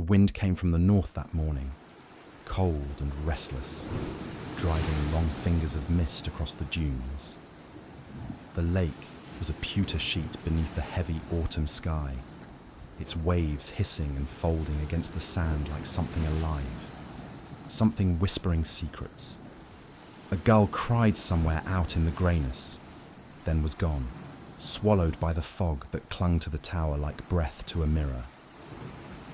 wind came from the north that morning, cold and restless, driving long fingers of mist across the dunes. The lake was a pewter sheet beneath the heavy autumn sky, its waves hissing and folding against the sand like something alive, something whispering secrets. A gull cried somewhere out in the greyness, then was gone, swallowed by the fog that clung to the tower like breath to a mirror.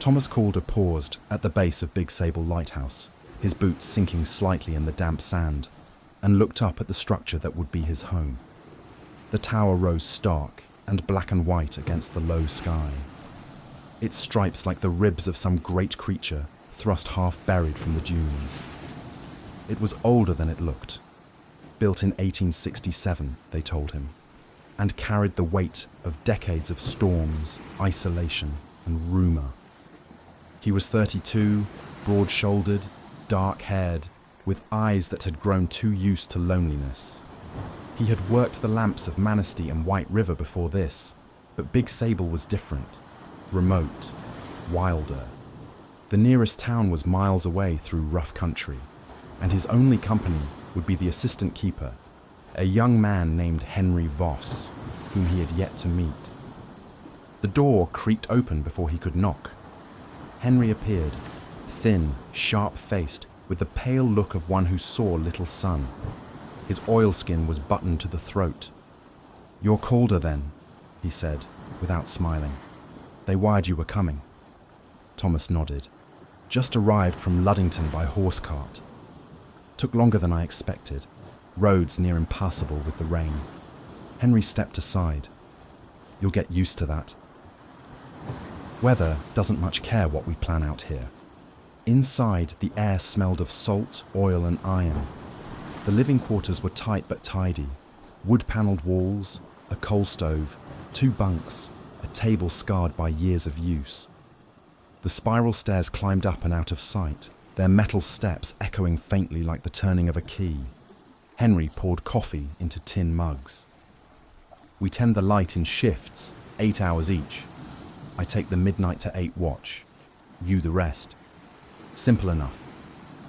Thomas Calder paused at the base of Big Sable Lighthouse, his boots sinking slightly in the damp sand, and looked up at the structure that would be his home. The tower rose stark and black and white against the low sky, its stripes like the ribs of some great creature thrust half buried from the dunes. It was older than it looked, built in 1867, they told him, and carried the weight of decades of storms, isolation, and rumour. He was 32, broad-shouldered, dark-haired, with eyes that had grown too used to loneliness. He had worked the lamps of Manistee and White River before this, but Big Sable was different, remote, wilder. The nearest town was miles away through rough country, and his only company would be the assistant keeper, a young man named Henry Voss, whom he had yet to meet. The door creaked open before he could knock. Henry appeared, thin, sharp-faced, with the pale look of one who saw little sun. His oilskin was buttoned to the throat. "You're Calder, then," he said, without smiling. "They wired you were coming." Thomas nodded. "Just arrived from Luddington by horse cart. Took longer than I expected. Roads near impassable with the rain." Henry stepped aside. "You'll get used to that. Weather doesn't much care what we plan out here." Inside, the air smelled of salt, oil, and iron. The living quarters were tight but tidy. Wood-panelled walls, a coal stove, 2 bunks, a table scarred by years of use. The spiral stairs climbed up and out of sight, their metal steps echoing faintly like the turning of a key. Henry poured coffee into tin mugs. "We tend the light in shifts, 8 hours each. I take the midnight to 8 watch. You the rest. Simple enough.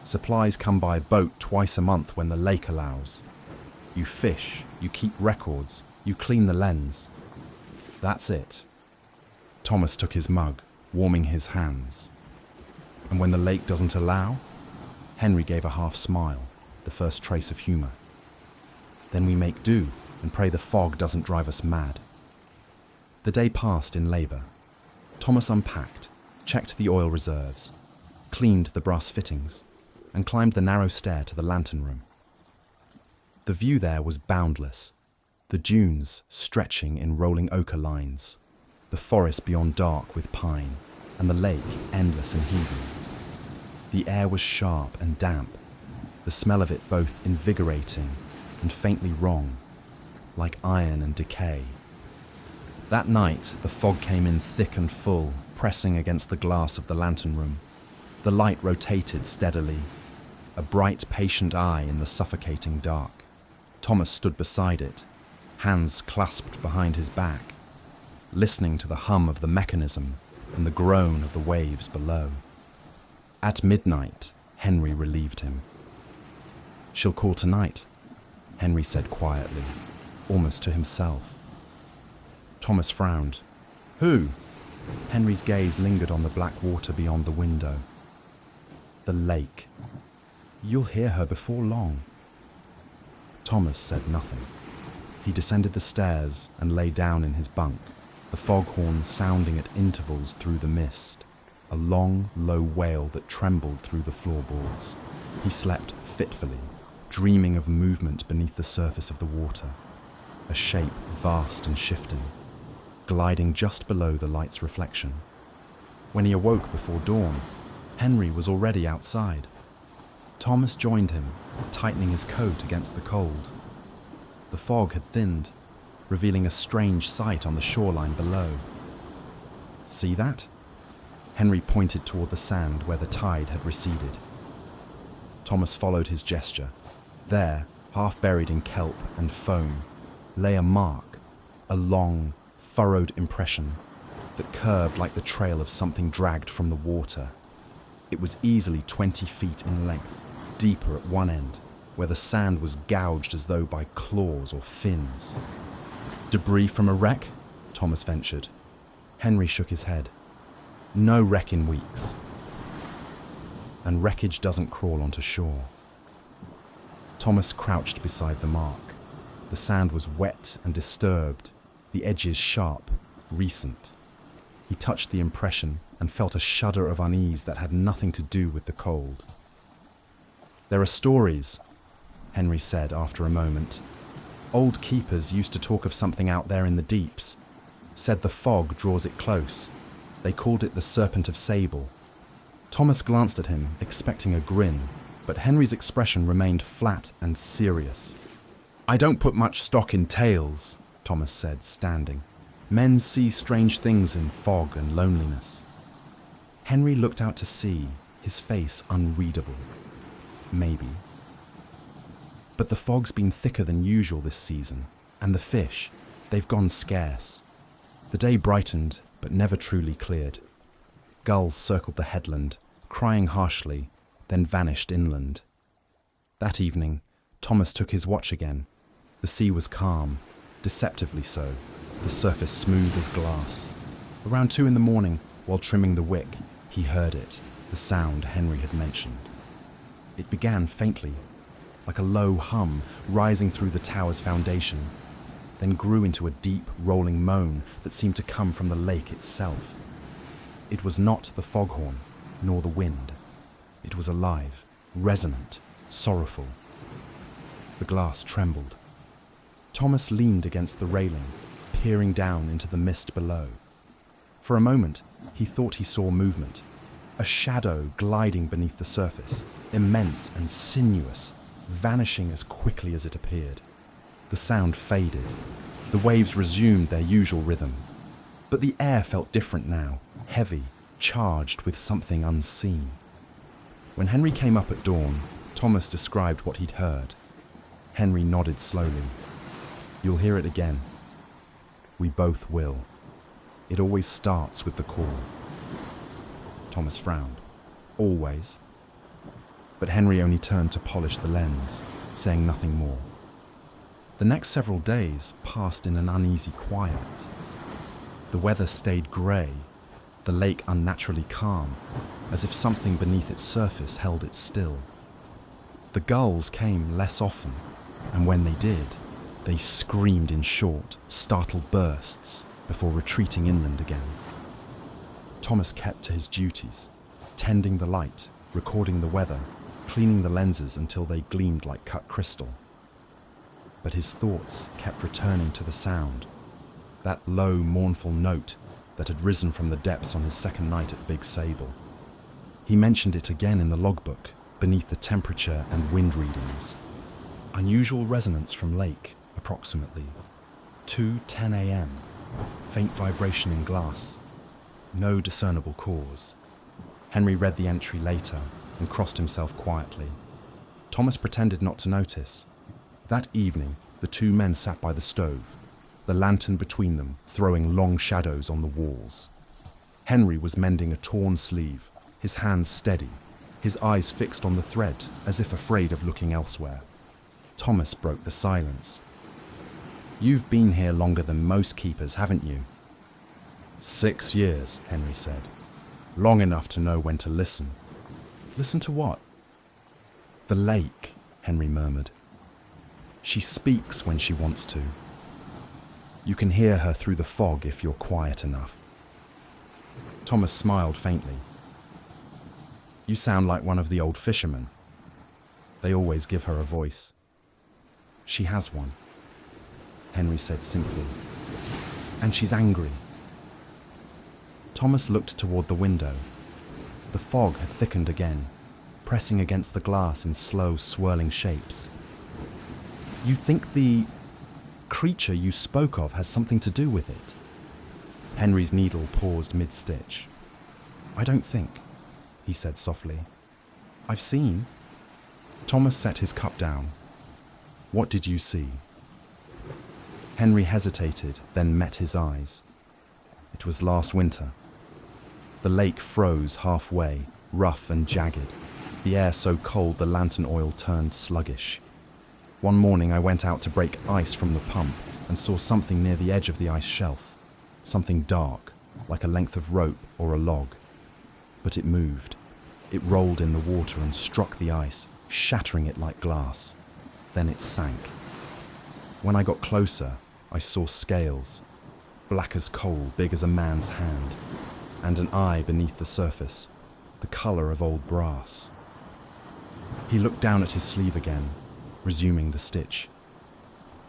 Supplies come by boat twice a month when the lake allows. You fish, you keep records, you clean the lens. That's it." Thomas took his mug, warming his hands. "And when the lake doesn't allow?" Henry gave a half smile, the first trace of humour. "Then we make do and pray the fog doesn't drive us mad." The day passed in labour. Thomas unpacked, checked the oil reserves, cleaned the brass fittings, and climbed the narrow stair to the lantern room. The view there was boundless, the dunes stretching in rolling ochre lines, the forest beyond dark with pine, and the lake endless and heaving. The air was sharp and damp, the smell of it both invigorating and faintly wrong, like iron and decay. That night, the fog came in thick and full, pressing against the glass of the lantern room. The light rotated steadily, a bright, patient eye in the suffocating dark. Thomas stood beside it, hands clasped behind his back, listening to the hum of the mechanism and the groan of the waves below. At midnight, Henry relieved him. "She'll call tonight," Henry said quietly, almost to himself. Thomas frowned. "Who?" Henry's gaze lingered on the black water beyond the window. "The lake. You'll hear her before long." Thomas said nothing. He descended the stairs and lay down in his bunk, the foghorn sounding at intervals through the mist, a long, low wail that trembled through the floorboards. He slept fitfully, dreaming of movement beneath the surface of the water, a shape vast and shifting, gliding just below the light's reflection. When he awoke before dawn, Henry was already outside. Thomas joined him, tightening his coat against the cold. The fog had thinned, revealing a strange sight on the shoreline below. "See that?" Henry pointed toward the sand where the tide had receded. Thomas followed his gesture. There, half buried in kelp and foam, lay a mark, a long, furrowed impression, that curved like the trail of something dragged from the water. It was easily 20 feet in length, deeper at one end, where the sand was gouged as though by claws or fins. Debris from a wreck? Thomas ventured. Henry shook his head. No wreck in weeks. And wreckage doesn't crawl onto shore. Thomas crouched beside the mark. The sand was wet and disturbed, the edges sharp, recent. He touched the impression and felt a shudder of unease that had nothing to do with the cold. There are stories, Henry said after a moment. Old keepers used to talk of something out there in the deeps, said the fog draws it close. They called it the Serpent of Sable. Thomas glanced at him, expecting a grin, but Henry's expression remained flat and serious. I don't put much stock in tales, Thomas said, standing. Men see strange things in fog and loneliness. Henry looked out to sea, his face unreadable. Maybe. But the fog's been thicker than usual this season, and the fish, they've gone scarce. The day brightened, but never truly cleared. Gulls circled the headland, crying harshly, then vanished inland. That evening, Thomas took his watch again. The sea was calm, deceptively so, the surface smooth as glass. Around 2 a.m, while trimming the wick, he heard it, the sound Henry had mentioned. It began faintly, like a low hum rising through the tower's foundation, then grew into a deep, rolling moan that seemed to come from the lake itself. It was not the foghorn, nor the wind. It was alive, resonant, sorrowful. The glass trembled. Thomas leaned against the railing, peering down into the mist below. For a moment, he thought he saw movement, a shadow gliding beneath the surface, immense and sinuous, vanishing as quickly as it appeared. The sound faded. The waves resumed their usual rhythm. But the air felt different now, heavy, charged with something unseen. When Henry came up at dawn, Thomas described what he'd heard. Henry nodded slowly. You'll hear it again. We both will. It always starts with the call. Thomas frowned. Always. But Henry only turned to polish the lens, saying nothing more. The next several days passed in an uneasy quiet. The weather stayed grey, the lake unnaturally calm, as if something beneath its surface held it still. The gulls came less often, and when they did, they screamed in short, startled bursts before retreating inland again. Thomas kept to his duties, tending the light, recording the weather, cleaning the lenses until they gleamed like cut crystal. But his thoughts kept returning to the sound, that low, mournful note that had risen from the depths on his second night at Big Sable. He mentioned it again in the logbook, beneath the temperature and wind readings. Unusual resonance from lake, approximately. 2:10 a.m. Faint vibration in glass. No discernible cause. Henry read the entry later and crossed himself quietly. Thomas pretended not to notice. That evening, the 2 men sat by the stove, the lantern between them throwing long shadows on the walls. Henry was mending a torn sleeve, his hands steady, his eyes fixed on the thread as if afraid of looking elsewhere. Thomas broke the silence. You've been here longer than most keepers, haven't you? 6 years, Henry said. Long enough to know when to listen. Listen to what? The lake, Henry murmured. She speaks when she wants to. You can hear her through the fog if you're quiet enough. Thomas smiled faintly. You sound like one of the old fishermen. They always give her a voice. She has one, Henry said simply. And she's angry. Thomas looked toward the window. The fog had thickened again, pressing against the glass in slow, swirling shapes. You think the creature you spoke of has something to do with it? Henry's needle paused mid-stitch. I don't think, he said softly. I've seen. Thomas set his cup down. What did you see? Henry hesitated, then met his eyes. It was last winter. The lake froze halfway, rough and jagged, the air so cold the lantern oil turned sluggish. One morning I went out to break ice from the pump and saw something near the edge of the ice shelf, something dark, like a length of rope or a log. But it moved. It rolled in the water and struck the ice, shattering it like glass. Then it sank. When I got closer, I saw scales, black as coal, big as a man's hand, and an eye beneath the surface, the colour of old brass. He looked down at his sleeve again, resuming the stitch.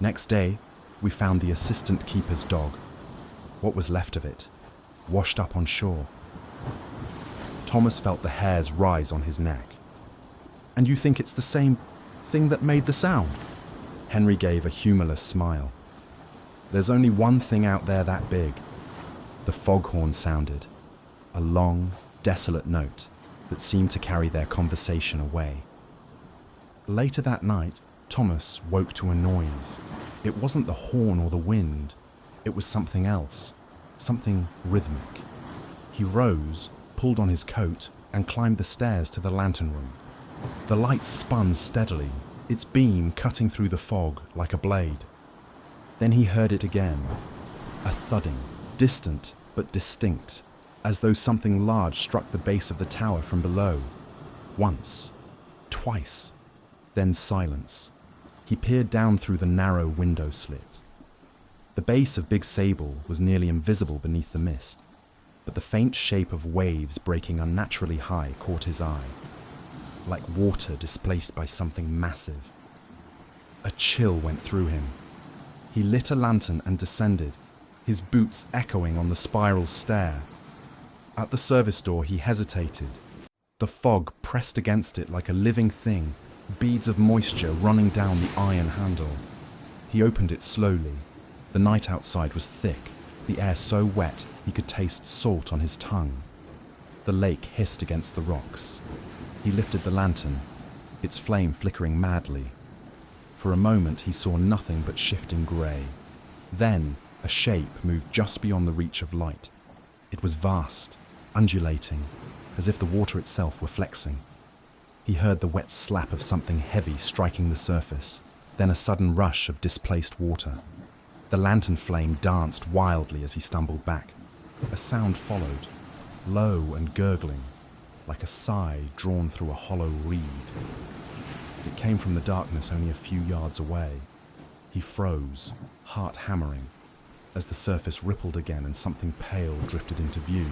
Next day, we found the assistant keeper's dog, what was left of it, washed up on shore. Thomas felt the hairs rise on his neck. "And you think it's the same thing that made the sound?" Henry gave a humourless smile. "There's only one thing out there that big." The foghorn sounded, a long, desolate note that seemed to carry their conversation away. Later that night, Thomas woke to a noise. It wasn't the horn or the wind. It was something else, something rhythmic. He rose, pulled on his coat, and climbed the stairs to the lantern room. The light spun steadily, its beam cutting through the fog like a blade. Then he heard it again, a thudding, distant but distinct, as though something large struck the base of the tower from below. Once, twice, then silence. He peered down through the narrow window slit. The base of Big Sable was nearly invisible beneath the mist, but the faint shape of waves breaking unnaturally high caught his eye, like water displaced by something massive. A chill went through him. He lit a lantern and descended, his boots echoing on the spiral stair. At the service door he hesitated. The fog pressed against it like a living thing, beads of moisture running down the iron handle. He opened it slowly. The night outside was thick, the air so wet he could taste salt on his tongue. The lake hissed against the rocks. He lifted the lantern, its flame flickering madly. For a moment he saw nothing but shifting grey. Then a shape moved just beyond the reach of light. It was vast, undulating, as if the water itself were flexing. He heard the wet slap of something heavy striking the surface, then a sudden rush of displaced water. The lantern flame danced wildly as he stumbled back. A sound followed, low and gurgling, like a sigh drawn through a hollow reed. It came from the darkness only a few yards away. He froze, heart hammering, as the surface rippled again and something pale drifted into view.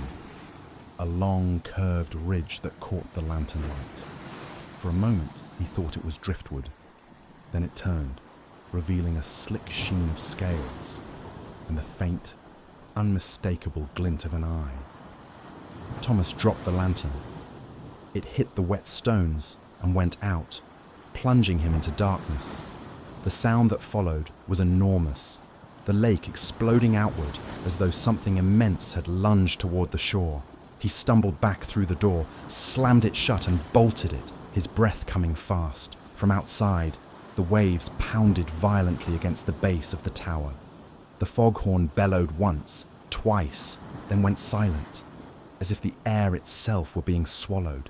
A long, curved ridge that caught the lantern light. For a moment, he thought it was driftwood. Then it turned, revealing a slick sheen of scales and the faint, unmistakable glint of an eye. Thomas dropped the lantern. It hit the wet stones and went out, plunging him into darkness. The sound that followed was enormous, the lake exploding outward as though something immense had lunged toward the shore. He stumbled back through the door, slammed it shut and bolted it, his breath coming fast. From outside, the waves pounded violently against the base of the tower. The foghorn bellowed once, twice, then went silent, as if the air itself were being swallowed.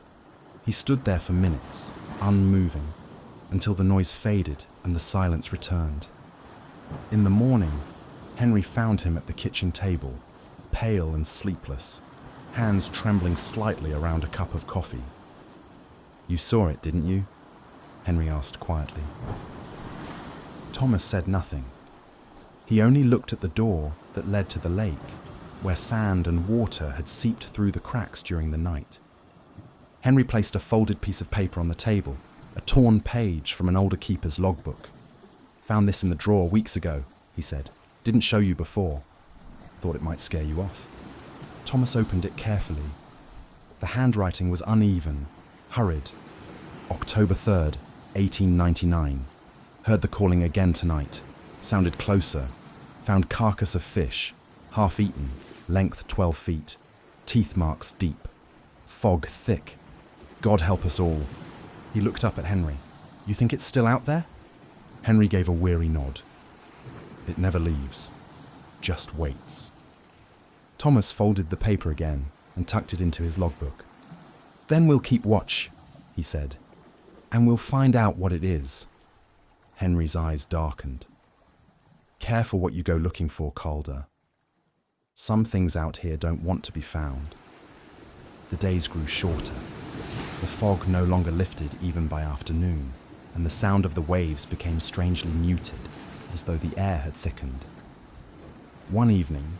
He stood there for minutes, unmoving, until the noise faded and the silence returned. In the morning, Henry found him at the kitchen table, pale and sleepless, hands trembling slightly around a cup of coffee. "You saw it, didn't you?" Henry asked quietly. Thomas said nothing. He only looked at the door that led to the lake, where sand and water had seeped through the cracks during the night. Henry placed a folded piece of paper on the table, a torn page from an older keeper's logbook. "Found this in the drawer weeks ago," he said. "Didn't show you before. Thought it might scare you off." Thomas opened it carefully. The handwriting was uneven, hurried. October 3rd, 1899. Heard the calling again tonight. Sounded closer. Found carcass of fish, half eaten, length 12 feet, teeth marks deep. Fog thick. God help us all. He looked up at Henry. "You think it's still out there?" Henry gave a weary nod. "It never leaves. Just waits." Thomas folded the paper again and tucked it into his logbook. "Then we'll keep watch," he said, "and we'll find out what it is." Henry's eyes darkened. "Careful what you go looking for, Calder. Some things out here don't want to be found." The days grew shorter. The fog no longer lifted even by afternoon, and the sound of the waves became strangely muted, as though the air had thickened. One evening,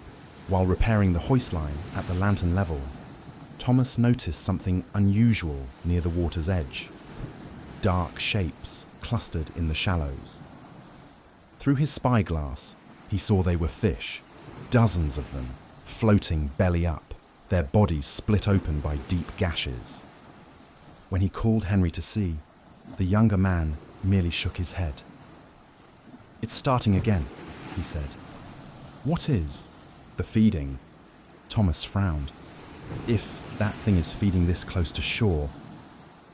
while repairing the hoist line at the lantern level, Thomas noticed something unusual near the water's edge. Dark shapes clustered in the shallows. Through his spyglass, he saw they were fish, dozens of them, floating belly up, their bodies split open by deep gashes. When he called Henry to see, the younger man merely shook his head. "It's starting again," he said. "What is?" "The feeding." Thomas frowned. "If that thing is feeding this close to shore,"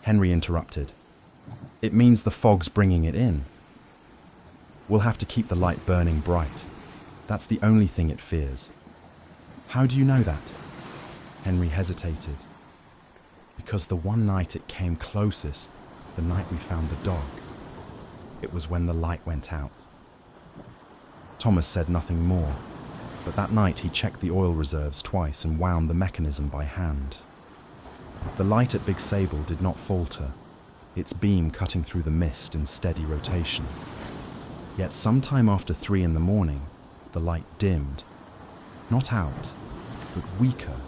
Henry interrupted, "it means the fog's bringing it in. We'll have to keep the light burning bright. That's the only thing it fears." "How do you know that?" Henry hesitated. "Because the one night it came closest, the night we found the dog, it was when the light went out." Thomas said nothing more, but that night he checked the oil reserves twice and wound the mechanism by hand. The light at Big Sable did not falter, its beam cutting through the mist in steady rotation. Yet sometime after 3 in the morning, the light dimmed. Not out, but weaker,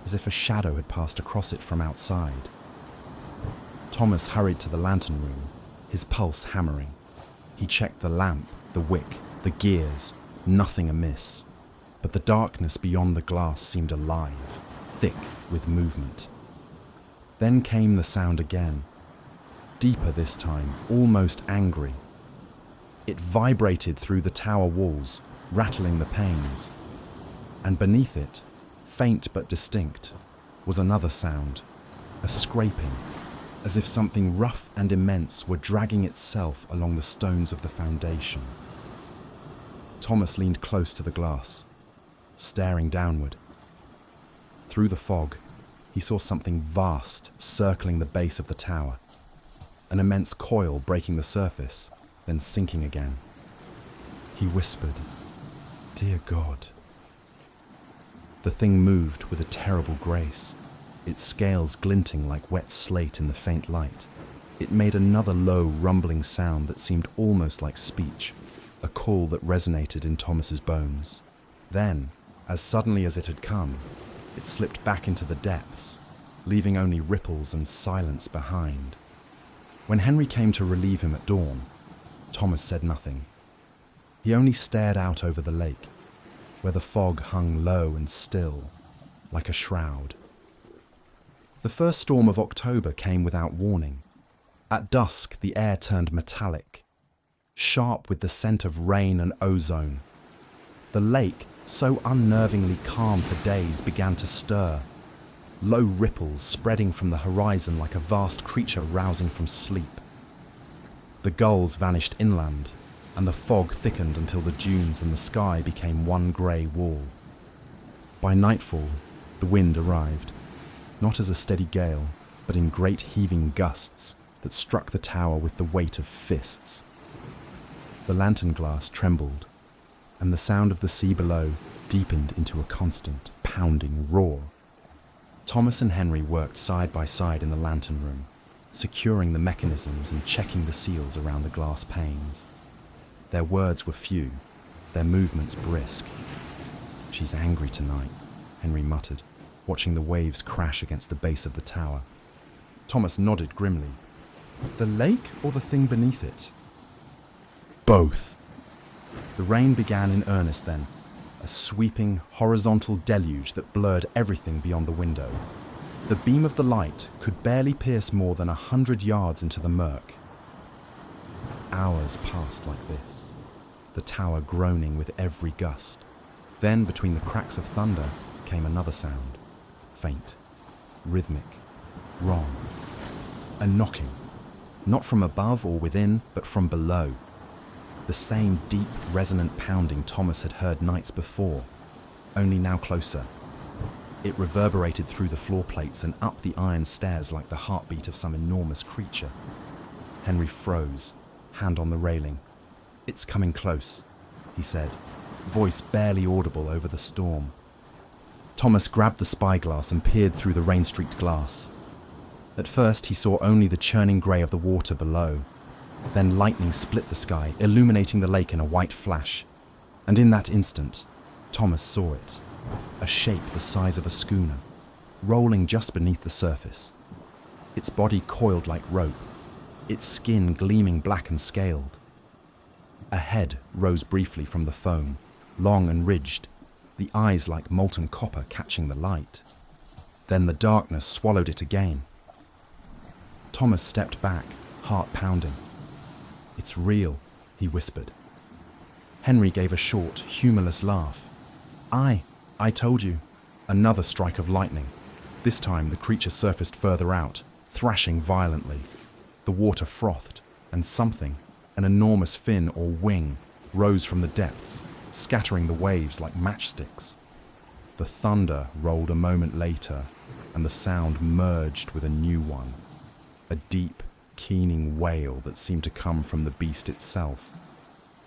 as if a shadow had passed across it from outside. Thomas hurried to the lantern room, his pulse hammering. He checked the lamp, the wick, the gears, nothing amiss. But the darkness beyond the glass seemed alive, thick with movement. Then came the sound again, deeper this time, almost angry. It vibrated through the tower walls, rattling the panes. And beneath it, faint but distinct, was another sound, a scraping, as if something rough and immense were dragging itself along the stones of the foundation. Thomas leaned close to the glass, staring downward. Through the fog, he saw something vast circling the base of the tower, an immense coil breaking the surface, then sinking again. He whispered, "Dear God." The thing moved with a terrible grace, its scales glinting like wet slate in the faint light. It made another low, rumbling sound that seemed almost like speech, a call that resonated in Thomas's bones. Then, as suddenly as it had come, it slipped back into the depths, leaving only ripples and silence behind. When Henry came to relieve him at dawn, Thomas said nothing. He only stared out over the lake, where the fog hung low and still, like a shroud. The first storm of October came without warning. At dusk, the air turned metallic, sharp with the scent of rain and ozone. The lake, so unnervingly calm for days, began to stir, low ripples spreading from the horizon like a vast creature rousing from sleep. The gulls vanished inland, and the fog thickened until the dunes and the sky became one grey wall. By nightfall, the wind arrived, not as a steady gale, but in great heaving gusts that struck the tower with the weight of fists. The lantern glass trembled, and the sound of the sea below deepened into a constant, pounding roar. Thomas and Henry worked side by side in the lantern room, securing the mechanisms and checking the seals around the glass panes. Their words were few, their movements brisk. "She's angry tonight," Henry muttered, watching the waves crash against the base of the tower. Thomas nodded grimly. "The lake or the thing beneath it?" "Both." The rain began in earnest then, a sweeping, horizontal deluge that blurred everything beyond the window. The beam of the light could barely pierce more than 100 yards into the murk. Hours passed like this, the tower groaning with every gust. Then, between the cracks of thunder, came another sound, faint, rhythmic, wrong. A knocking, not from above or within, but from below. The same deep, resonant pounding Thomas had heard nights before, only now closer, It reverberated through the floor plates and up the iron stairs like the heartbeat of some enormous creature. Henry froze, hand on the railing. "It's coming close," he said, voice barely audible over the storm. Thomas grabbed the spyglass and peered through the rain-streaked glass. At first, he saw only the churning grey of the water below. Then lightning split the sky, illuminating the lake in a white flash. And in that instant, Thomas saw it. A shape the size of a schooner, rolling just beneath the surface. Its body coiled like rope, its skin gleaming black and scaled. A head rose briefly from the foam, long and ridged, the eyes like molten copper catching the light. Then the darkness swallowed it again. Thomas stepped back, heart pounding. "It's real," he whispered. Henry gave a short, humorless laugh. I told you." Another strike of lightning. This time the creature surfaced further out, thrashing violently. The water frothed, and something, an enormous fin or wing, rose from the depths, scattering the waves like matchsticks. The thunder rolled a moment later, and the sound merged with a new one. A deep, keening wail that seemed to come from the beast itself.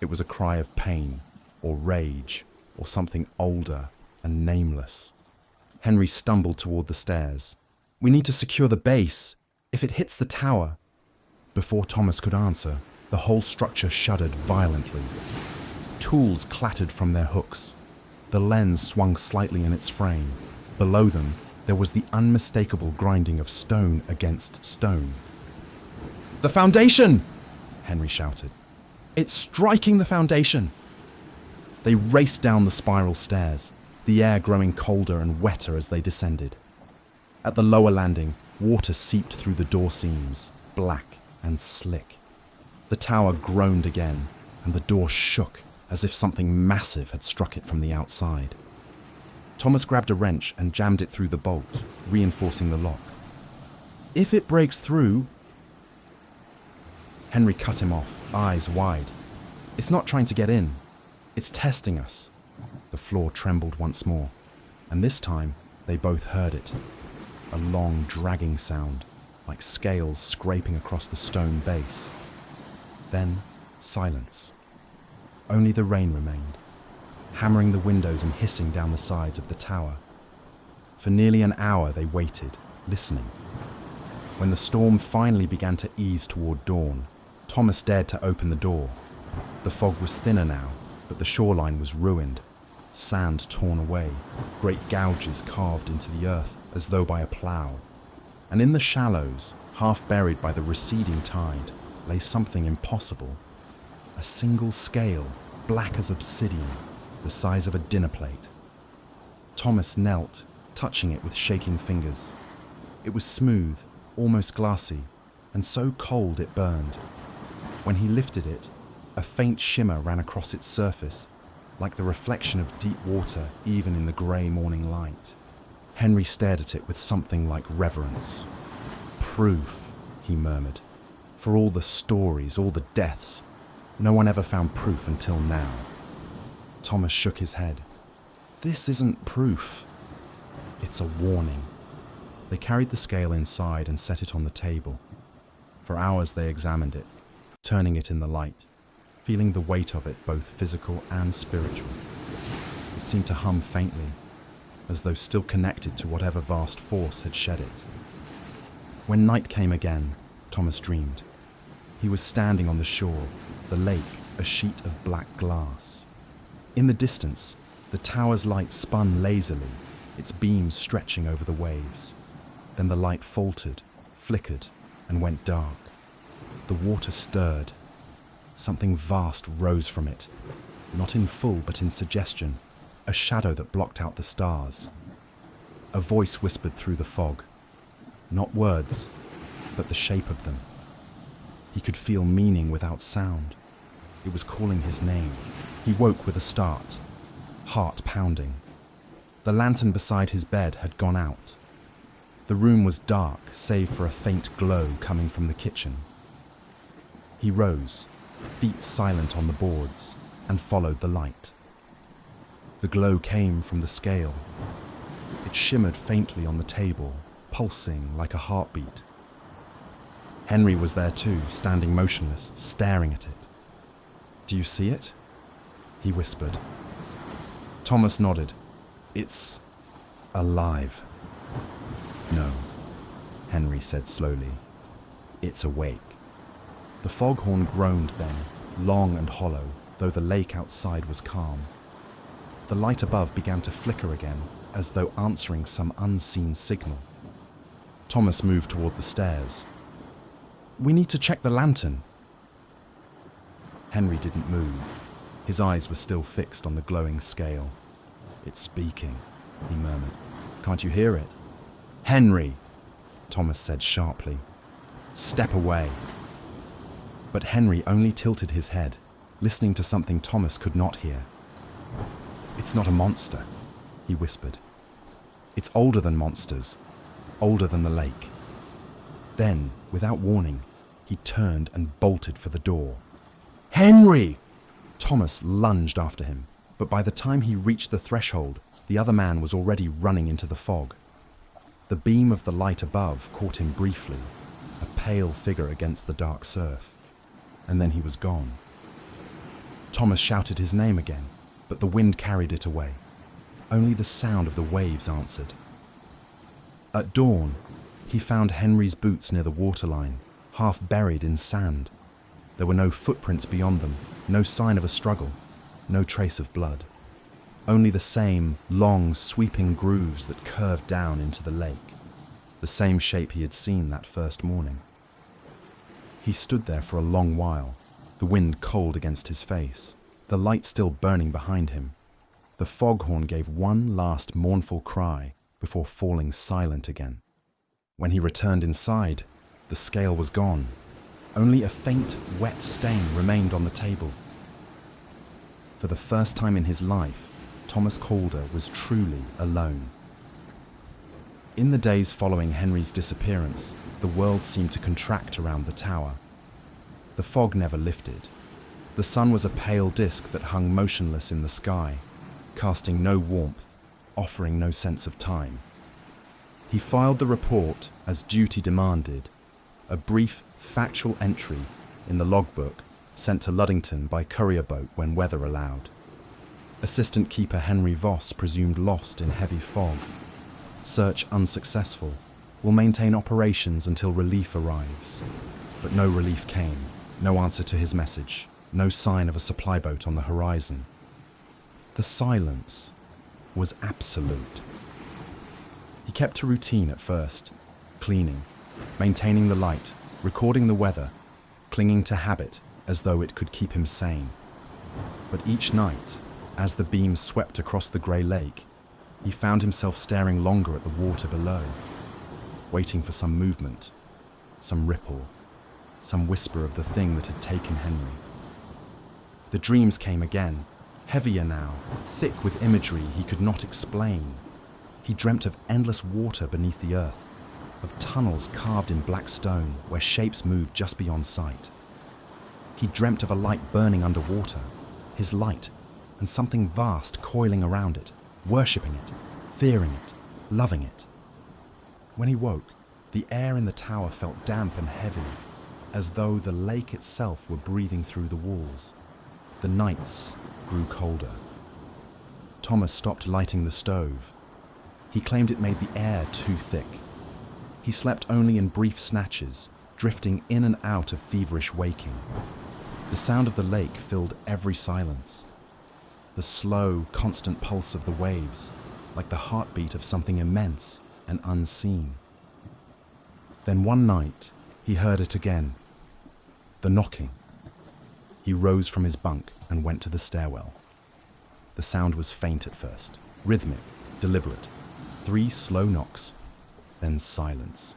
It was a cry of pain, or rage, or something older and nameless. Henry stumbled toward the stairs. "We need to secure the base. If it hits the tower..." Before Thomas could answer, the whole structure shuddered violently. Tools clattered from their hooks. The lens swung slightly in its frame. Below them, there was the unmistakable grinding of stone against stone. "The foundation!" Henry shouted. "It's striking the foundation!" They raced down the spiral stairs, the air growing colder and wetter as they descended. At the lower landing, water seeped through the door seams, black and slick. The tower groaned again, and the door shook as if something massive had struck it from the outside. Thomas grabbed a wrench and jammed it through the bolt, reinforcing the lock. "If it breaks through..." Henry cut him off, eyes wide. "It's not trying to get in. It's testing us." The floor trembled once more, and this time they both heard it. A long, dragging sound, like scales scraping across the stone base. Then, silence. Only the rain remained, hammering the windows and hissing down the sides of the tower. For nearly an hour they waited, listening. When the storm finally began to ease toward dawn, Thomas dared to open the door. The fog was thinner now, but the shoreline was ruined. Sand torn away, great gouges carved into the earth as though by a plough. And in the shallows, half buried by the receding tide, lay something impossible. A single scale, black as obsidian, the size of a dinner plate. Thomas knelt, touching it with shaking fingers. It was smooth, almost glassy, and so cold it burned. When he lifted it, a faint shimmer ran across its surface, like the reflection of deep water even in the grey morning light. Henry stared at it with something like reverence. "Proof," he murmured. "For all the stories, all the deaths, no one ever found proof until now." Thomas shook his head. "This isn't proof. It's a warning." They carried the scale inside and set it on the table. For hours they examined it, turning it in the light, feeling the weight of it both physical and spiritual. It seemed to hum faintly, as though still connected to whatever vast force had shed it. When night came again, Thomas dreamed. He was standing on the shore, the lake a sheet of black glass. In the distance, the tower's light spun lazily, its beams stretching over the waves. Then the light faltered, flickered, and went dark. The water stirred. Something vast rose from it, not in full but in suggestion, a shadow that blocked out the stars. A voice whispered through the fog, not words, but the shape of them. He could feel meaning without sound. It was calling his name. He woke with a start, heart pounding. The lantern beside his bed had gone out. The room was dark, save for a faint glow coming from the kitchen. He rose, feet silent on the boards, and followed the light. The glow came from the scale. It shimmered faintly on the table, pulsing like a heartbeat. Henry was there too, standing motionless, staring at it. "Do you see it?" he whispered. Thomas nodded. "It's alive." "No," Henry said slowly. "It's awake." The foghorn groaned then, long and hollow, though the lake outside was calm. The light above began to flicker again, as though answering some unseen signal. Thomas moved toward the stairs. "We need to check the lantern." Henry didn't move. His eyes were still fixed on the glowing scale. "It's speaking," he murmured. "Can't you hear it?" "Henry!" Thomas said sharply. "Step away." But Henry only tilted his head, listening to something Thomas could not hear. "It's not a monster," he whispered. "It's older than monsters, older than the lake." Then, without warning, he turned and bolted for the door. "Henry!" Thomas lunged after him, but by the time he reached the threshold, the other man was already running into the fog. The beam of the light above caught him briefly, a pale figure against the dark surf, and then he was gone. Thomas shouted his name again, but the wind carried it away. Only the sound of the waves answered. At dawn, he found Henry's boots near the waterline, half buried in sand. There were no footprints beyond them, no sign of a struggle, no trace of blood. Only the same long, sweeping grooves that curved down into the lake, the same shape he had seen that first morning. He stood there for a long while, the wind cold against his face, the light still burning behind him. The foghorn gave one last mournful cry before falling silent again. When he returned inside, the scale was gone. Only a faint, wet stain remained on the table. For the first time in his life, Thomas Calder was truly alone. In the days following Henry's disappearance, the world seemed to contract around the tower. The fog never lifted. The sun was a pale disk that hung motionless in the sky, casting no warmth, offering no sense of time. He filed the report as duty demanded, a brief, factual entry in the logbook sent to Luddington by courier boat when weather allowed. Assistant Keeper Henry Voss presumed lost in heavy fog. Search unsuccessful. Will maintain operations until relief arrives. But no relief came, no answer to his message, no sign of a supply boat on the horizon. The silence was absolute. He kept to routine at first, cleaning, maintaining the light, recording the weather, clinging to habit as though it could keep him sane. But each night, as the beam swept across the grey lake, he found himself staring longer at the water below, waiting for some movement, some ripple, some whisper of the thing that had taken Henry. The dreams came again, heavier now, thick with imagery he could not explain. He dreamt of endless water beneath the earth, of tunnels carved in black stone where shapes moved just beyond sight. He dreamt of a light burning underwater, his light, and something vast coiling around it, worshipping it, fearing it, loving it. When he woke, the air in the tower felt damp and heavy, as though the lake itself were breathing through the walls. The nights grew colder. Thomas stopped lighting the stove. He claimed it made the air too thick. He slept only in brief snatches, drifting in and out of feverish waking. The sound of the lake filled every silence. The slow, constant pulse of the waves, like the heartbeat of something immense and unseen. Then one night, he heard it again. The knocking. He rose from his bunk and went to the stairwell. The sound was faint at first, rhythmic, deliberate. 3 slow knocks, then silence.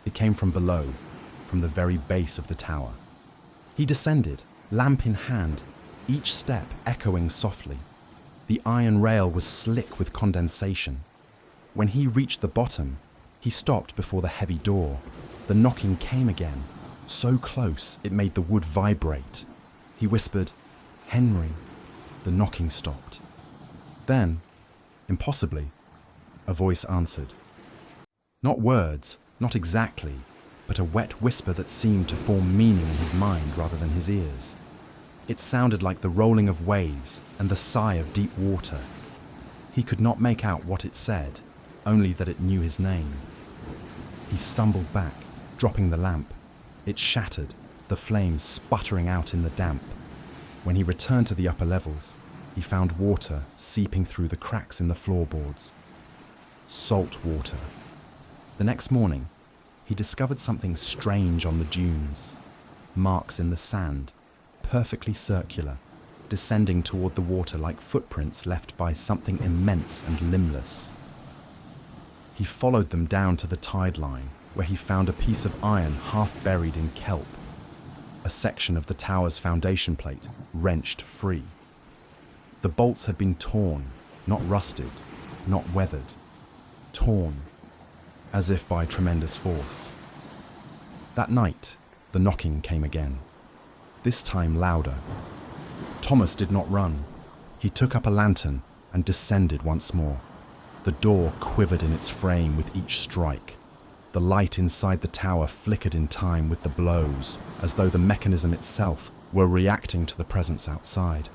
It came from below, from the very base of the tower. He descended, lamp in hand, each step echoing softly. The iron rail was slick with condensation. When he reached the bottom, he stopped before the heavy door. The knocking came again, so close it made the wood vibrate. He whispered, "Henry." The knocking stopped. Then, impossibly, A voice answered. Not words, not exactly, but a wet whisper that seemed to form meaning in his mind rather than his ears. It sounded like the rolling of waves and the sigh of deep water. He could not make out what it said, only that it knew his name. He stumbled back, dropping the lamp. It shattered, the flames sputtering out in the damp. When he returned to the upper levels, he found water seeping through the cracks in the floorboards. Salt water. The next morning, he discovered something strange on the dunes. Marks in the sand, perfectly circular, descending toward the water like footprints left by something immense and limbless. He followed them down to the tide line, where he found a piece of iron half buried in kelp. A section of the tower's foundation plate wrenched free. The bolts had been torn, not rusted, not weathered. Torn, as if by tremendous force. That night, the knocking came again, this time louder. Thomas did not run. He took up a lantern and descended once more. The door quivered in its frame with each strike. The light inside the tower flickered in time with the blows, as though the mechanism itself were reacting to the presence outside.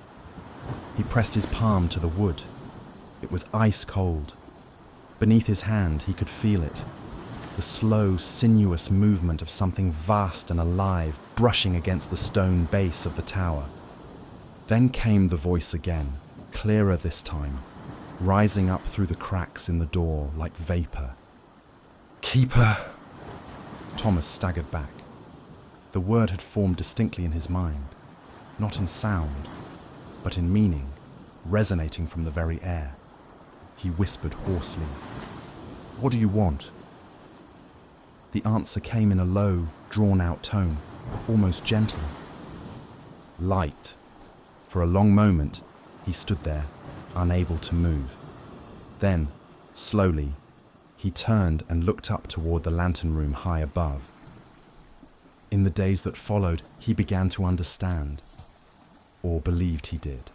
He pressed his palm to the wood. It was ice cold. Beneath his hand, he could feel it. The slow, sinuous movement of something vast and alive brushing against the stone base of the tower. Then came the voice again, clearer this time, rising up through the cracks in the door like vapor. Keeper! Thomas staggered back. The word had formed distinctly in his mind, not in sound, but in meaning, resonating from the very air. He whispered hoarsely, "What do you want?" The answer came in a low, drawn-out tone, almost gentle. Light. For a long moment, he stood there, unable to move. Then, slowly, he turned and looked up toward the lantern room high above. In the days that followed, he began to understand, or believed he did.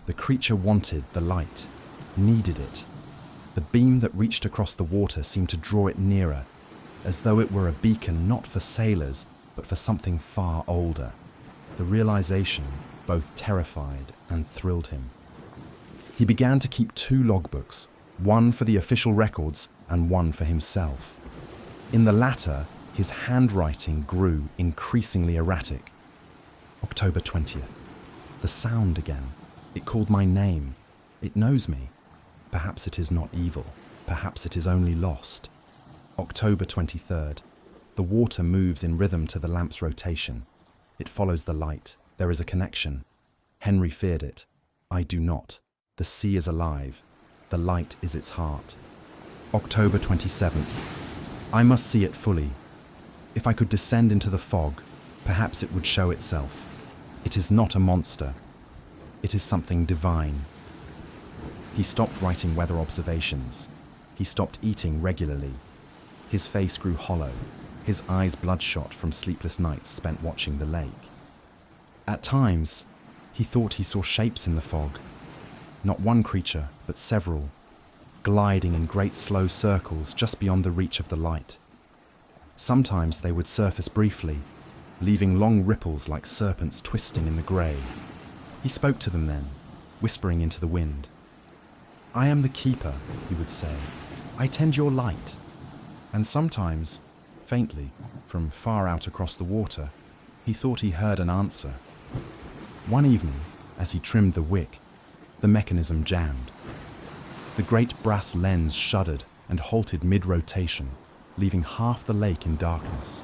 The creature wanted the light, needed it. The beam that reached across the water seemed to draw it nearer, as though it were a beacon not for sailors, but for something far older. The realization both terrified and thrilled him. He began to keep 2 logbooks, one for the official records and one for himself. In the latter, his handwriting grew increasingly erratic. October 20th. The sound again. It called my name. It knows me. Perhaps it is not evil. Perhaps it is only lost. October 23rd. The water moves in rhythm to the lamp's rotation. It follows the light. There is a connection. Henry feared it. I do not. The sea is alive. The light is its heart. October 27th. I must see it fully. If I could descend into the fog, perhaps it would show itself. It is not a monster. It is something divine. He stopped writing weather observations. He stopped eating regularly. His face grew hollow, his eyes bloodshot from sleepless nights spent watching the lake. At times, he thought he saw shapes in the fog. Not one creature, but several, gliding in great slow circles just beyond the reach of the light. Sometimes they would surface briefly, leaving long ripples like serpents twisting in the grey. He spoke to them then, whispering into the wind. "I am the keeper," he would say. "I tend your light." And sometimes, faintly, from far out across the water, he thought he heard an answer. One evening, as he trimmed the wick, the mechanism jammed. The great brass lens shuddered and halted mid-rotation, leaving half the lake in darkness.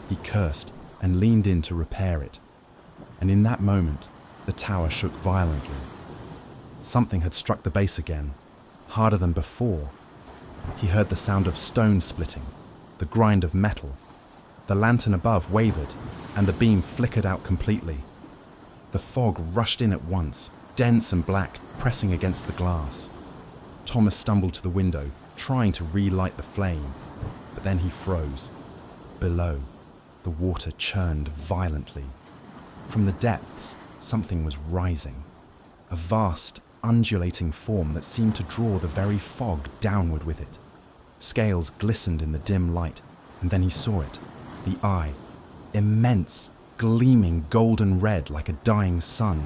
He cursed and leaned in to repair it, and in that moment, the tower shook violently. Something had struck the base again, harder than before. He heard the sound of stone splitting, the grind of metal. The lantern above wavered, and the beam flickered out completely. The fog rushed in at once, dense and black, pressing against the glass. Thomas stumbled to the window, trying to relight the flame, but then he froze. Below, the water churned violently. From the depths, something was rising. A vast, undulating form that seemed to draw the very fog downward with it. Scales glistened in the dim light, and then he saw it, the eye, immense, gleaming golden red like a dying sun.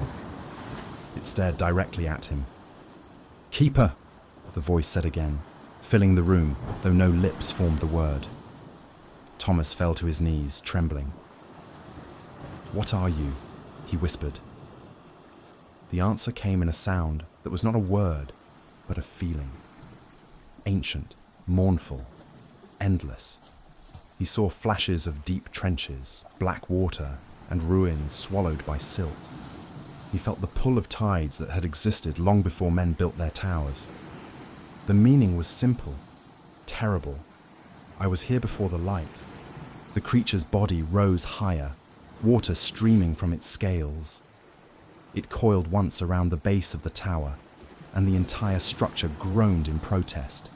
It stared directly at him. "Keeper," the voice said again, filling the room, though no lips formed the word. Thomas fell to his knees, trembling. "What are you?" he whispered. The answer came in a sound that was not a word, but a feeling. Ancient, mournful, endless. He saw flashes of deep trenches, black water, and ruins swallowed by silt. He felt the pull of tides that had existed long before men built their towers. The meaning was simple, terrible. I was here before the light. The creature's body rose higher, water streaming from its scales. It coiled once around the base of the tower, and the entire structure groaned in protest.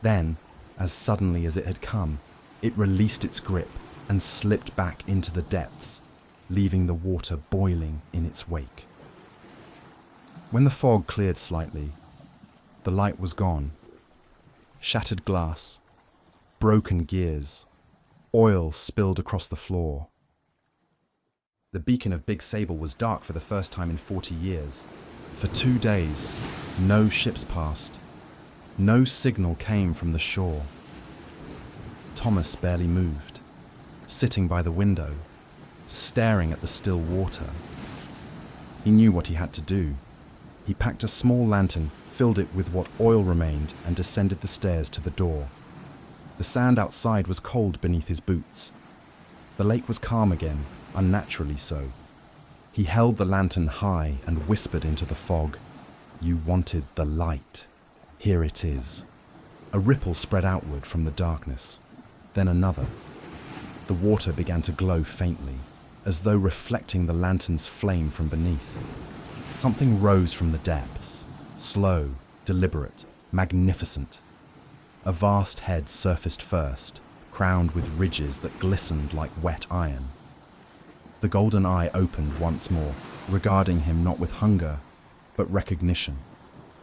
Then, as suddenly as it had come, it released its grip and slipped back into the depths, leaving the water boiling in its wake. When the fog cleared slightly, the light was gone. Shattered glass, broken gears, oil spilled across the floor. The beacon of Big Sable was dark for the first time in 40 years. For 2 days, no ships passed. No signal came from the shore. Thomas barely moved, sitting by the window, staring at the still water. He knew what he had to do. He packed a small lantern, filled it with what oil remained, and descended the stairs to the door. The sand outside was cold beneath his boots. The lake was calm again, unnaturally so. He held the lantern high and whispered into the fog, "You wanted the light. Here it is." A ripple spread outward from the darkness, then another. The water began to glow faintly, as though reflecting the lantern's flame from beneath. Something rose from the depths, slow, deliberate, magnificent. A vast head surfaced first, crowned with ridges that glistened like wet iron. The golden eye opened once more, regarding him not with hunger, but recognition.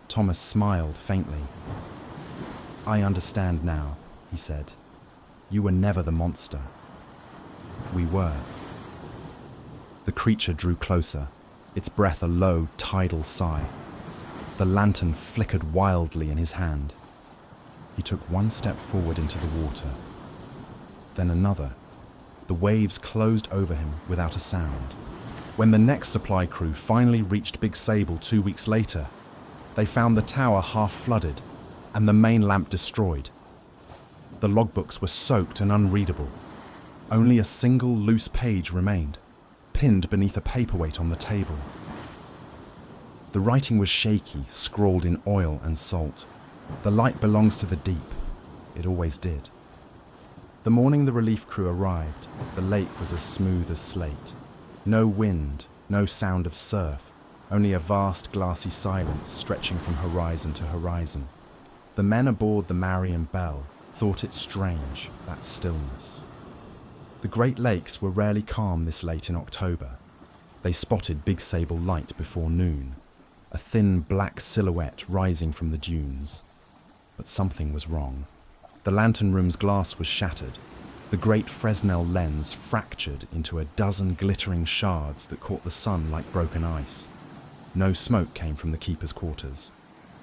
Thomas smiled faintly. "I understand now," he said. "You were never the monster." "We were." The creature drew closer, its breath a low, tidal sigh. The lantern flickered wildly in his hand. He took one step forward into the water, then another. The waves closed over him without a sound. When the next supply crew finally reached Big Sable 2 weeks later, they found the tower half flooded and the main lamp destroyed. The logbooks were soaked and unreadable. Only a single loose page remained, pinned beneath a paperweight on the table. The writing was shaky, scrawled in oil and salt. "The light belongs to the deep." It always did. The morning the relief crew arrived, the lake was as smooth as slate. No wind, no sound of surf, only a vast glassy silence stretching from horizon to horizon. The men aboard the Marion Belle thought it strange, that stillness. The Great Lakes were rarely calm this late in October. They spotted Big Sable Light before noon, a thin black silhouette rising from the dunes. But something was wrong. The lantern room's glass was shattered, the great Fresnel lens fractured into a dozen glittering shards that caught the sun like broken ice. No smoke came from the keeper's quarters.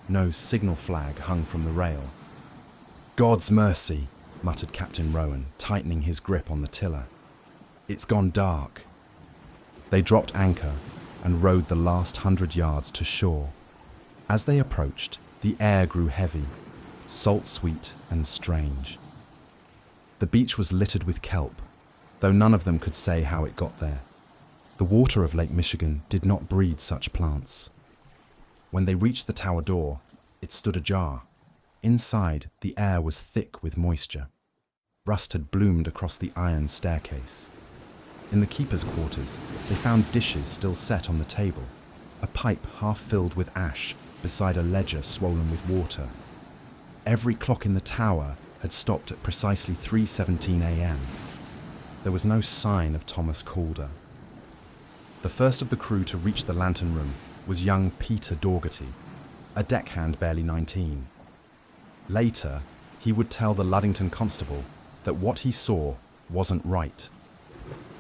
No signal flag hung from the rail. "God's mercy," muttered Captain Rowan, tightening his grip on the tiller. "It's gone dark." They dropped anchor and rowed the last 100 yards to shore. As they approached, the air grew heavy, salt-sweet and strange. The beach was littered with kelp, though none of them could say how it got there. The water of Lake Michigan did not breed such plants. When they reached the tower door, it stood ajar. Inside, the air was thick with moisture. Rust had bloomed across the iron staircase. In the keeper's quarters, they found dishes still set on the table, a pipe half filled with ash beside a ledger swollen with water. Every clock in the tower had stopped at precisely 3:17 a.m. There was no sign of Thomas Calder. The first of the crew to reach the lantern room was young Peter Dougherty, a deckhand barely 19. Later, he would tell the Luddington constable that what he saw wasn't right.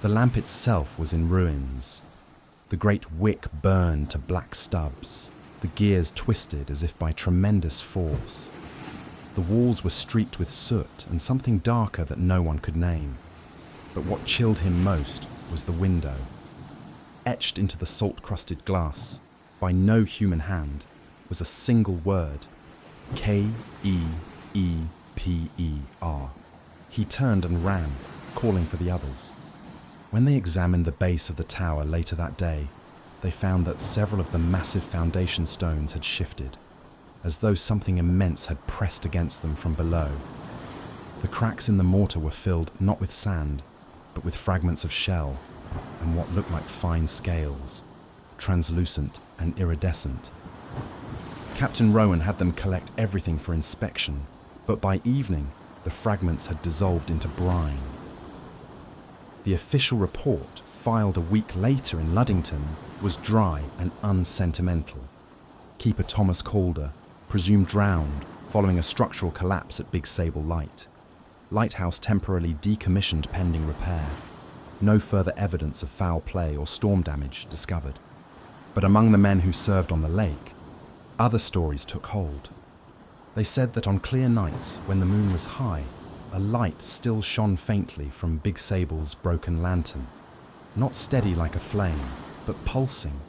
The lamp itself was in ruins. The great wick burned to black stubs, the gears twisted as if by tremendous force. The walls were streaked with soot and something darker that no one could name. But what chilled him most was the window. Etched into the salt-crusted glass, by no human hand, was a single word: K-E-E-P-E-R. He turned and ran, calling for the others. When they examined the base of the tower later that day, they found that several of the massive foundation stones had shifted, as though something immense had pressed against them from below. The cracks in the mortar were filled not with sand, but with fragments of shell and what looked like fine scales, translucent and iridescent. Captain Rowan had them collect everything for inspection, but by evening, the fragments had dissolved into brine. The official report, filed a week later in Luddington, was dry and unsentimental. Keeper Thomas Calder, presumed drowned following a structural collapse at Big Sable Light. Lighthouse temporarily decommissioned pending repair. No further evidence of foul play or storm damage discovered. But among the men who served on the lake, other stories took hold. They said that on clear nights when the moon was high, a light still shone faintly from Big Sable's broken lantern, not steady like a flame, but pulsing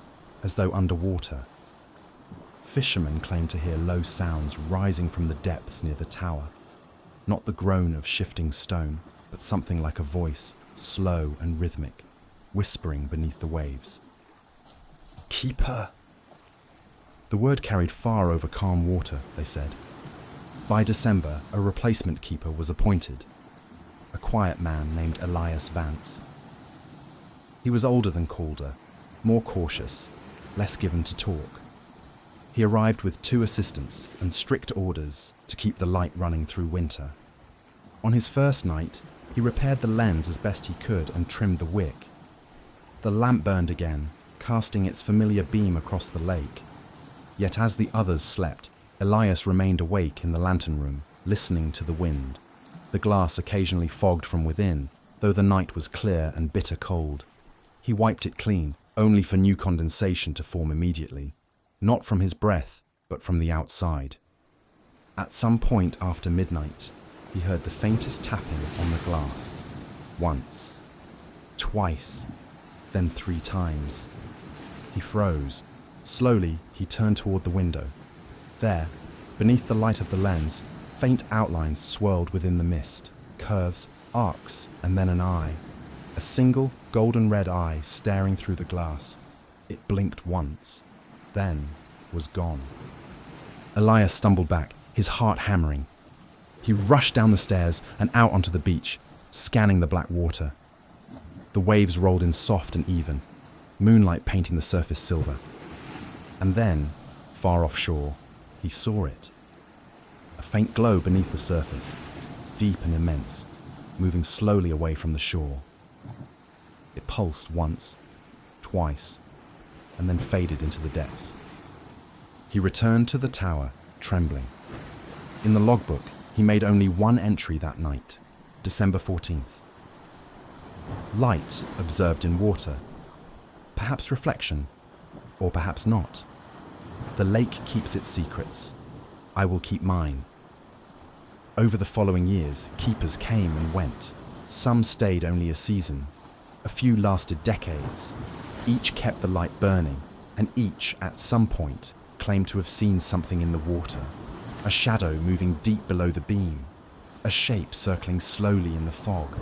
as though underwater. Fishermen claimed to hear low sounds rising from the depths near the tower, not the groan of shifting stone, but something like a voice, slow and rhythmic, whispering beneath the waves. "Keeper!" The word carried far over calm water, they said. By December, a replacement keeper was appointed, a quiet man named Elias Vance. He was older than Calder, more cautious, less given to talk. He arrived with 2 assistants and strict orders to keep the light running through winter. On his first night, he repaired the lens as best he could and trimmed the wick. The lamp burned again, casting its familiar beam across the lake. Yet as the others slept, Elias remained awake in the lantern room, listening to the wind. The glass occasionally fogged from within, though the night was clear and bitter cold. He wiped it clean, only for new condensation to form immediately, not from his breath, but from the outside. At some point after midnight, he heard the faintest tapping on the glass. Once, twice, then 3 times. He froze. Slowly, he turned toward the window. There, beneath the light of the lens, faint outlines swirled within the mist, curves, arcs, and then an eye. A single golden red eye staring through the glass. It blinked once, then was gone. Elias stumbled back, his heart hammering. He rushed down the stairs and out onto the beach, scanning the black water. The waves rolled in soft and even, moonlight painting the surface silver. And then, far offshore, he saw it. A faint glow beneath the surface, deep and immense, moving slowly away from the shore. It pulsed once, twice, and then faded into the depths. He returned to the tower, trembling. In the logbook, he made only 1 entry that night, December 14th. Light observed in water. Perhaps reflection, or perhaps not. The lake keeps its secrets. I will keep mine. Over the following years, keepers came and went. Some stayed only a season. A few lasted decades. Each kept the light burning, and each, at some point, claimed to have seen something in the water. A shadow moving deep below the beam. A shape circling slowly in the fog.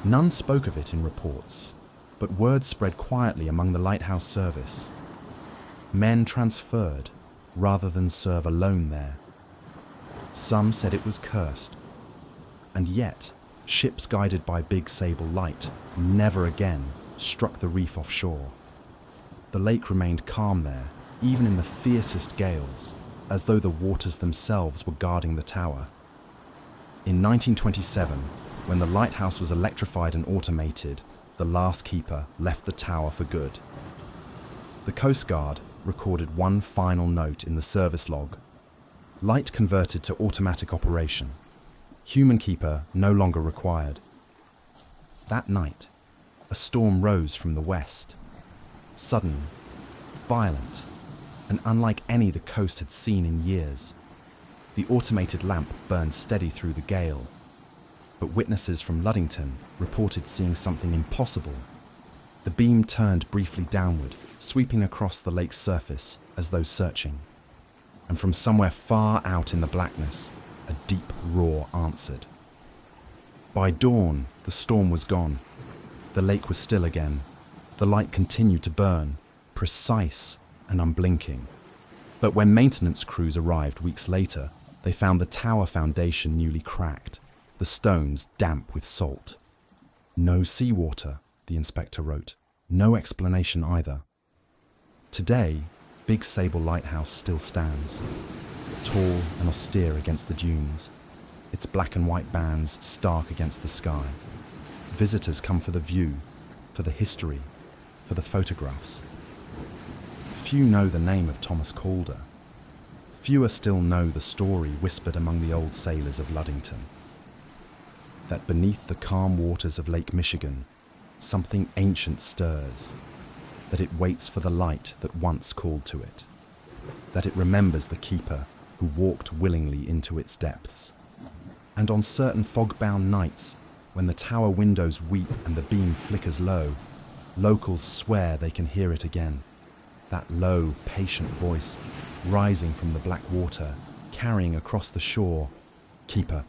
None spoke of it in reports, but word spread quietly among the lighthouse service. Men transferred, rather than serve alone there. Some said it was cursed. And yet, ships guided by Big Sable light never again struck the reef offshore. The lake remained calm there, even in the fiercest gales, as though the waters themselves were guarding the tower. In 1927, when the lighthouse was electrified and automated, the last keeper left the tower for good. The Coast Guard, recorded one final note in the service log. Light converted to automatic operation. Human keeper no longer required. That night, a storm rose from the west. Sudden, violent, and unlike any the coast had seen in years. The automated lamp burned steady through the gale, but witnesses from Luddington reported seeing something impossible. The beam turned briefly downward, sweeping across the lake's surface as though searching. And from somewhere far out in the blackness, a deep roar answered. By dawn, the storm was gone. The lake was still again. The light continued to burn, precise and unblinking. But when maintenance crews arrived weeks later, they found the tower foundation newly cracked, the stones damp with salt. No seawater, the inspector wrote. No explanation either. Today, Big Sable Lighthouse still stands, tall and austere against the dunes, its black and white bands stark against the sky. Visitors come for the view, for the history, for the photographs. Few know the name of Thomas Calder. Fewer still know the story whispered among the old sailors of Luddington. That beneath the calm waters of Lake Michigan, something ancient stirs, that it waits for the light that once called to it, that it remembers the keeper who walked willingly into its depths. And on certain fog-bound nights, when the tower windows weep and the beam flickers low, locals swear they can hear it again, that low, patient voice rising from the black water, carrying across the shore, "Keeper,